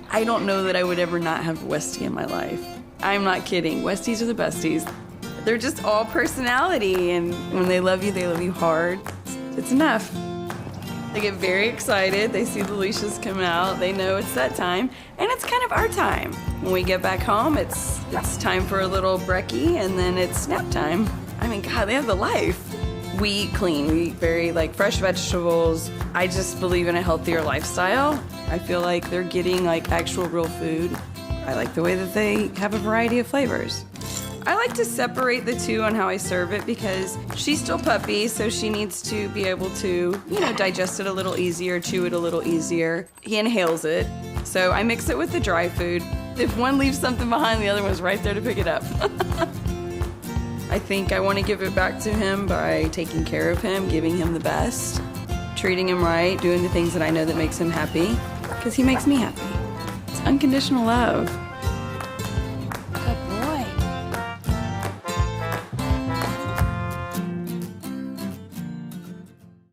I don't know that I would ever not have Westie in my life. I'm not kidding. Westies are the besties. They're just all personality, and when they love you hard. It's enough. They get very excited. They see the leashes come out. They know it's that time, and it's kind of our time. When we get back home, it's time for a little brekkie, and then it's nap time. I mean, God, they have the life. We eat clean. We eat very, fresh vegetables. I just believe in a healthier lifestyle. I feel like they're getting, actual real food. I like the way that they have a variety of flavors. I like to separate the two on how I serve it because she's still puppy, so she needs to be able to, digest it a little easier, chew it a little easier. He inhales it, so I mix it with the dry food. If one leaves something behind, the other one's right there to pick it up. I think I want to give it back to him by taking care of him, giving him the best, treating him right, doing the things that I know that makes him happy, because he makes me happy. It's unconditional love.